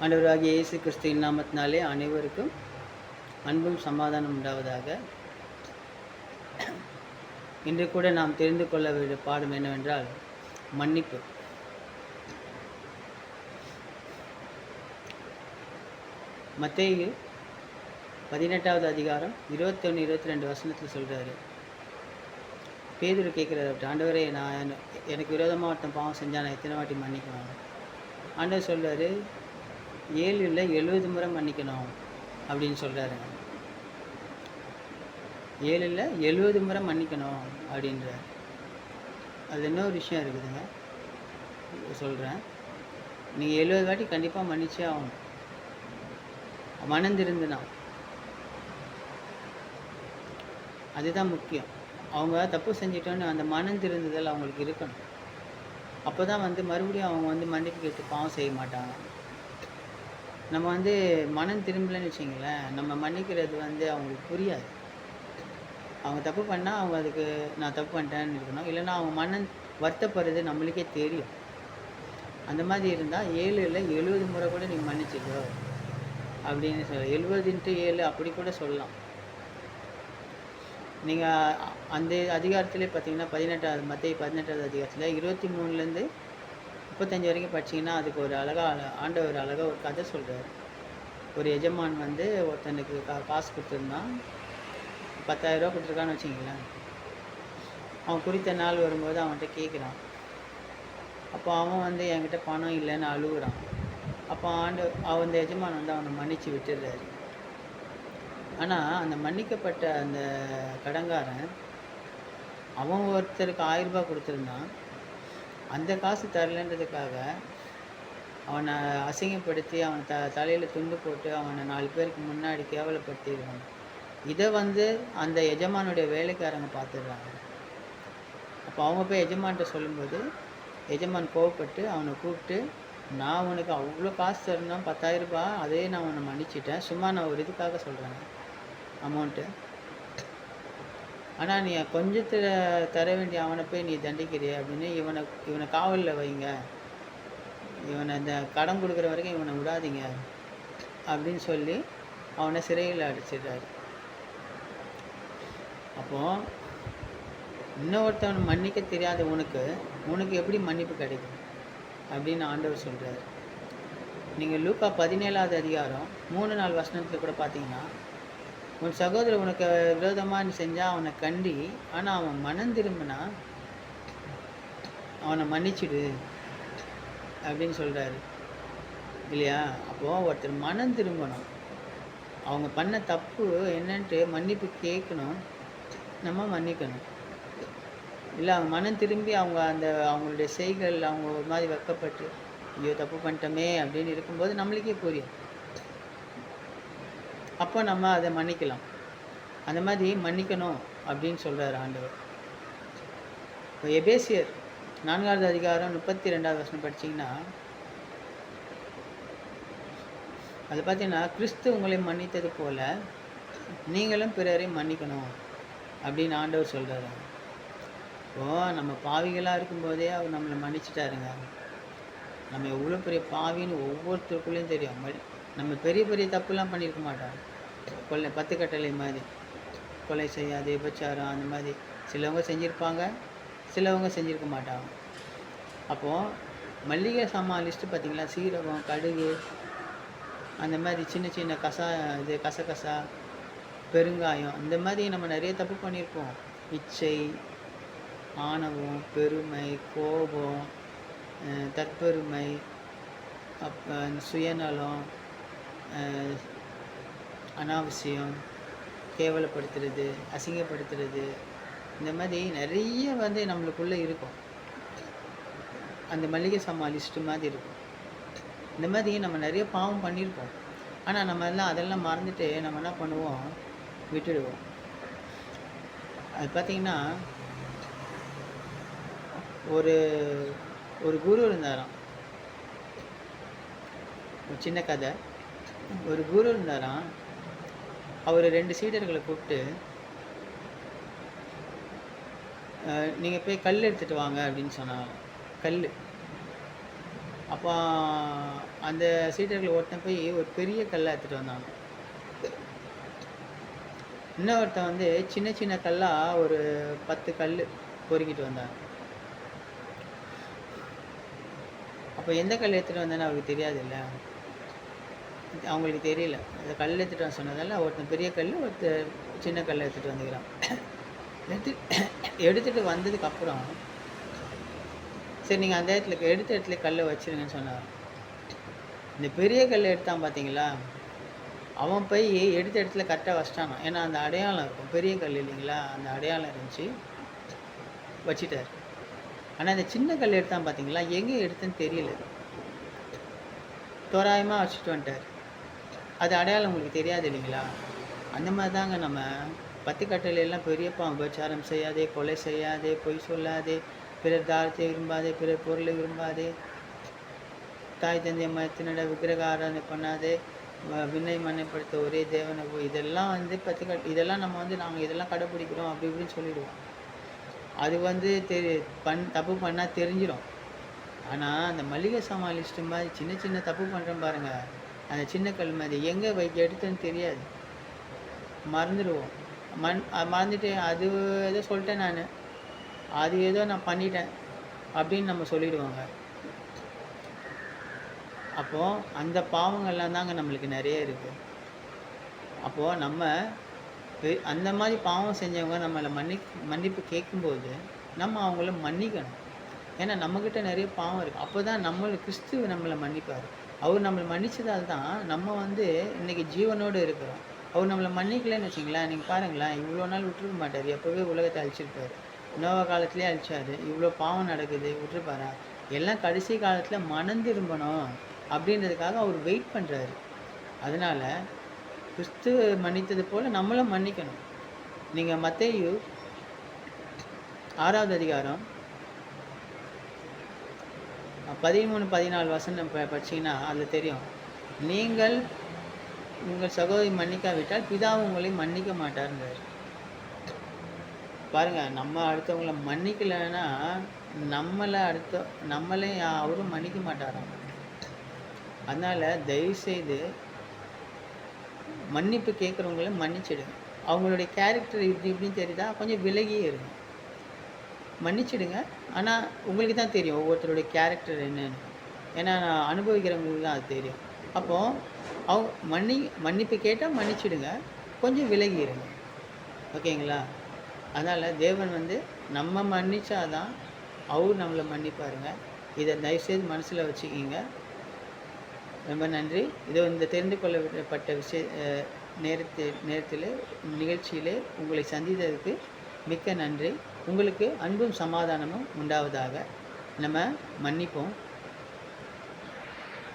ஆண்டவராகிய இயேசு கிறிஸ்துவின் நாமத்தினாலே அனைவருக்கும் அன்பும் சமாதானம் உண்டாவதாக. இன்று கூட நாம் தெரிந்து கொள்ள வேண்டிய பாடம் என்னவென்றால் மன்னிப்பு. மத்தேயு 18வது அதிகாரம் 21-22 வசனத்தில் சொல்கிறாரு. பேதுரு கேட்குறாரு, ஆண்டவரே, நான் எனக்கு விரோதமாக ஒருத்தன் பாவம் செஞ்சால் நான் எத்தனை வாட்டி மன்னிக்கணும்? ஆண்டவர் சொல்கிறாரு, 7 இல்லை 70 முறை மன்னிக்கணும் அப்படின்னு சொல்கிறாருங்க. 7 இல்லை 70 முறை மன்னிக்கணும் அப்படின்றார். அது இன்னொரு விஷயம் இருக்குதுங்க, சொல்கிறேன். நீங்கள் 70 வாட்டி கண்டிப்பாக மன்னிச்சே ஆகணும், மனந்திருந்துனா. அதுதான் முக்கியம். அவங்க தப்பு செஞ்சிட்டோன்னு அந்த மனந்திருந்துதல் அவங்களுக்கு இருக்கணும். அப்போ தான் மறுபடியும் அவங்க மன்னிப்பு கேட்டு பாவம் செய்ய மாட்டாங்க. நம்ம மனம் திரும்பலைன்னு வச்சிங்களேன், நம்ம மன்னிக்கிறது அவங்களுக்கு புரியாது. அவங்க தப்பு பண்ணால் அவங்க அதுக்கு நான் தப்பு பண்ணிட்டேன்னு இருக்கணும், இல்லைன்னா அவங்க மனம் வருத்தப்படுறது நம்மளுக்கே தெரியும். அந்த மாதிரி இருந்தால் 7 இல்லை 70 முறை கூட நீங்கள் மன்னிச்சிக்கோ அப்படின்னு 70x7 அப்படி கூட சொல்லலாம். நீங்கள் அந்த அதிகாரத்திலே பார்த்தீங்கன்னா மத்தேயு 18வது அதிகாரத்தில் 23லேருந்து 35 வரைக்கும் படிச்சிங்கன்னா அதுக்கு ஒரு ஆண்டவர் அழகாக ஒரு கதை சொல்கிறார். ஒரு எஜமான் ஒருத்தனுக்கு காசு கொடுத்துருந்தான், 10,000 ரூபா கொடுத்துருக்கான்னு வச்சிங்களேன். அவன் குறித்த நாள் வரும்போது அவன்கிட்ட கேட்குறான். அப்போ அவன் என்கிட்ட பணம் இல்லைன்னு அழுகுறான். அப்போ அந்த எஜமான் அவனை மன்னிச்சு விட்டுடுறாரு. ஆனால் அந்த மன்னிக்கப்பட்ட அந்த கடன்காரன் அவன் ஒருத்தருக்கு 1000 ரூபா கொடுத்துருந்தான். அந்த காசு தரலன்றதுக்காக அவனை அசிங்கப்படுத்தி அவன் தலையில் துண்டு போட்டு அவனை 4 பேருக்கு முன்னாடி கேவலப்படுத்திடுவாங்க. இதை அந்த எஜமானுடைய வேலைக்காரங்க பார்த்துடுறாங்க. அப்போ அவங்க போய் எஜமான்கிட்ட சொல்லும்போது எஜமான் கோவப்பட்டு அவனை கூப்பிட்டு, நான் உனக்கு அவ்வளோ காசு தரணும், 10,000 ரூபா, அதே நான் உன்னை மன்னிச்சிட்டேன், சும்மா நான் ஒரு இதுக்காக சொல்கிறேன் அமௌண்ட்டு. ஆனால் நீ கொஞ்சத்தில் தர வேண்டிய அவனை போய் நீ தண்டிக்கிறிய அப்படின்னு இவனை காவலில் வைங்க, இவனை இந்த கடன் கொடுக்குற வரைக்கும் இவனை விடாதீங்க அப்படின்னு சொல்லி அவனை சிறையில் அடிச்சிடுறாரு. அப்போது இன்னொருத்தவனை மன்னிக்க தெரியாத உனக்கு எப்படி மன்னிப்பு கிடைக்கும் அப்படின்னு ஆண்டவர் சொல்கிறார். நீங்கள் லூக்கா 17வது அதிகாரம் 3-4 வசனத்தில் கூட பார்த்தீங்கன்னா, உன் சகோதரர் உனக்கு விரோதமாக நீ செஞ்சால் அவனை கண்டி, ஆனால் அவன் மனம் திரும்பினா அவனை மன்னிச்சிடு அப்படின்னு சொல்கிறாரு இல்லையா? அப்போது ஒருத்தர் மனம் திரும்பணும், அவங்க பண்ண தப்பு என்னன்ட்டு மன்னிப்பு கேட்கணும், நம்ம மன்னிக்கணும். இல்லை அவங்க மனம் திரும்பி அவங்களுடைய செய்கள் அவங்க ஒரு மாதிரி வெக்கப்பட்டு ஐயோ தப்பு பண்ணிட்டோமே அப்படின்னு இருக்கும்போது நம்மளுக்கே புரியும். அப்போ நம்ம அதை மன்னிக்கலாம். அந்த மாதிரி மன்னிக்கணும் அப்படின்னு சொல்கிறார் ஆண்டவர். இப்போ எபேசியர் 4வது அதிகாரம் 32வது வசனம் படிச்சிங்கன்னா, அது பார்த்தீங்கன்னா, கிறிஸ்து உங்களை மன்னித்தது போல நீங்களும் பிறரை மன்னிக்கணும் அப்படின்னு ஆண்டவர் சொல்கிறாரு. இப்போது நம்ம பாவிகளாக இருக்கும்போதே அவர் நம்மளை மன்னிச்சிட்டாருங்க. நம்ம எவ்வளோ பெரிய பாவின்னு ஒவ்வொருத்தருக்குள்ளேயும் தெரியும். நம்ம பெரிய பெரிய தப்புலாம் பண்ணியிருக்க மாட்டோம். 10 கட்டளை மாதிரி, கொலை செய்யாது, விபச்சாரம், அந்த மாதிரி சிலவங்க செஞ்சுருப்பாங்க, சிலவங்க செஞ்சுருக்க மாட்டாங்க. அப்போது மல்லிகை சாமான் லிஸ்ட்டு பார்த்திங்களா, சீரகம், கடுகு, அந்த மாதிரி சின்ன சின்ன கசகசா, பெருங்காயம், இந்த மாதிரி நம்ம நிறைய தப்பு பண்ணியிருப்போம். இச்சை, ஆணவம், பெருமை, கோபம், தற்பெருமை, சுயநலம், அனாவசியம், கேவலப்படுத்துறது, அசிங்கப்படுத்துறது, இந்த மாதிரி நிறைய நம்மளுக்குள்ளே இருக்கும். அந்த மளிகை சாமான் லிஸ்ட்டு மாதிரி இருக்கும். இந்த மாதிரி நம்ம நிறைய பாவம் பண்ணியிருப்போம். ஆனால் நம்ம அதெல்லாம் மறந்துட்டு நம்ம என்ன பண்ணுவோம், விட்டுடுவோம். அது பார்த்திங்கன்னா, ஒரு குரு இருந்தாராம். ஒரு சின்ன கதை. ஒரு குரு இருந்தாராம். அவர் 2 சீடர்களை கூப்பிட்டு, நீங்கள் போய் கல் எடுத்துகிட்டு வாங்க அப்படின்னு சொன்னாங்க. கல் அப்போ அந்த சீடர்கள் ஒருத்தன் போய் ஒரு பெரிய கல்லை எடுத்துகிட்டு வந்தாங்க. இன்னொருத்தன் வந்து சின்ன சின்ன கல்லாக ஒரு 10 கல் பொறுக்கிட்டு வந்தாங்க. அப்போ எந்த கல் எடுத்துகிட்டு வந்தேன்னு அவருக்கு தெரியாதுல்ல, அவங்களுக்கு தெரியல. அந்த கல் எடுத்துகிட்டு வர சொன்னதால ஒருத்தன் பெரிய கல், ஒருத்தர் சின்ன கல்லை எடுத்துகிட்டு வந்துக்கிறான். எடுத்துகிட்டு வந்ததுக்கப்புறம் சரி நீங்கள் அந்த இடத்துல எடுத்த இடத்துல கல்லை வச்சுருங்கன்னு சொன்னார். இந்த பெரிய கல் எடுத்தான் பார்த்தீங்களா, அவன் போய் எடுத்த இடத்துல கரெக்டாக வச்சிட்டானான். ஏன்னா அந்த அடையாளம் இருக்கும், பெரிய கல் இல்லைங்களா, அந்த அடையாளம் இருந்துச்சு, வச்சிட்டார். ஆனால் இந்த சின்ன கல் எடுத்தான் பார்த்தீங்களா, எங்கே எடுத்தேன்னு தெரியல, தோராயமாக வச்சுட்டு வந்துட்டார். அது அடையாளம் உங்களுக்கு தெரியாது இல்லைங்களா. அந்த மாதிரி தாங்க நம்ம 10 கட்டளையெல்லாம் பெரிய விபச்சாரம் செய்யாதே, கொலை செய்யாதே, பொய் சொல்லாதே, பிறர் தாரத்தை விரும்பாதே, பிறர் பொருளை விரும்பாதே, தாய் தந்தையை மயத்தினிட விக்கிரக ஆராதனை பண்ணாதே, விண்ணை மன்னைப்படுத்த ஒரே தேவனை இதெல்லாம் வந்து இதெல்லாம் நம்ம வந்து நாங்கள் இதெல்லாம் கடைப்பிடிக்கிறோம் அப்படி இப்படின்னு சொல்லிடுவோம். அது வந்து தப்பு பண்ணால் தெரிஞ்சிடும். ஆனால் அந்த மளிகை சாமான் லிஸ்ட்டு மாதிரி சின்ன சின்ன தப்பு பண்ணுறோம் பாருங்கள், அந்த சின்ன கல் மாதிரி எங்கே எடுத்துன்னு தெரியாது, மறந்துடுவோம். மறந்துட்டு அது ஏதோ சொல்லிட்டேன் நான், அது ஏதோ நான் பண்ணிட்டேன் அப்படின்னு நம்ம சொல்லிடுவாங்க. அப்போது அந்த பாவங்கள்லாம் தாங்க நம்மளுக்கு நிறைய இருக்குது. அப்போது நம்ம அந்த மாதிரி பாவம் செஞ்சவங்க நம்மளை மன்னிப்பு கேட்கும்போது நம்ம அவங்கள மன்னிக்கணும். ஏன்னா நம்மக்கிட்ட நிறைய பாவம் இருக்குது. அப்போ தான் கிறிஸ்துவ நம்மளை மன்னிப்பார். அவர் நம்மளை மன்னிச்சதால் தான் நம்ம வந்து இன்றைக்கி ஜீவனோடு இருக்கிறோம். அவர் நம்மளை மன்னிக்கலைன்னு வச்சிங்களேன், நீங்கள் பாருங்களேன், இவ்வளோ நாள் விட்டுருக்க மாட்டார். எப்போவே உலகத்தை அழிச்சிருப்பார். நோவா காலத்துலேயே அழிச்சார். இவ்வளோ பாவம் நடக்குது, விட்டுருப்பாரா? எல்லாம் கடைசி காலத்தில் மனம் திரும்பணும் அப்படின்றதுக்காக அவர் வெயிட் பண்ணுறாரு. அதனால் கிறிஸ்து மன்னித்தது போல் நம்மளும் மன்னிக்கணும். நீங்கள் மத்தேயு 6வது அதிகாரம் 13-14 வசனம் படிச்சிங்கன்னா அதில் தெரியும். நீங்கள் உங்கள் சகோதரி மன்னிக்காவிட்டால் பிதாவும் உங்களை மன்னிக்க மாட்டாருங்கிறார். பாருங்கள், நம்ம அடுத்தவங்களை மன்னிக்கலைன்னா நம்மளே அவரும் மன்னிக்க மாட்டாராம். அதனால் தயவுசெய்து மன்னிப்பு கேட்குறவங்கள மன்னிச்சிடுங்க. அவங்களுடைய கேரக்டர் இப்படின்னு தெரியுதா, கொஞ்சம் விலகியே இருங்க, மன்னிச்சிடுங்க. ஆனால் உங்களுக்கு தான் தெரியும் ஒவ்வொருத்தருடைய கேரக்டர் என்னன்னு. ஏன்னா அனுபவிக்கிறவங்களுக்கு தான் அது தெரியும். அப்போது மன்னிப்பு கேட்டால் மன்னிச்சிடுங்க, கொஞ்சம் விலகி இருங்க. ஓகேங்களா? அதனால் தேவன் வந்து நம்ம மன்னிச்சாதான் அவர் நம்மளை மன்னிப்பாருங்க. இதை தயவுசெய்து மனசில் வச்சுக்கிங்க. ரொம்ப நன்றி. இதோ இந்த தெரிந்து கொள்ளப்பட்ட நேரத்தில் நிகழ்ச்சியிலே உங்களை சந்தித்ததுக்கு மிக்க நன்றி. உங்களுக்கு அன்பும் சமாதானமும் உண்டாவதாக. நம்ம மன்னிப்போம்.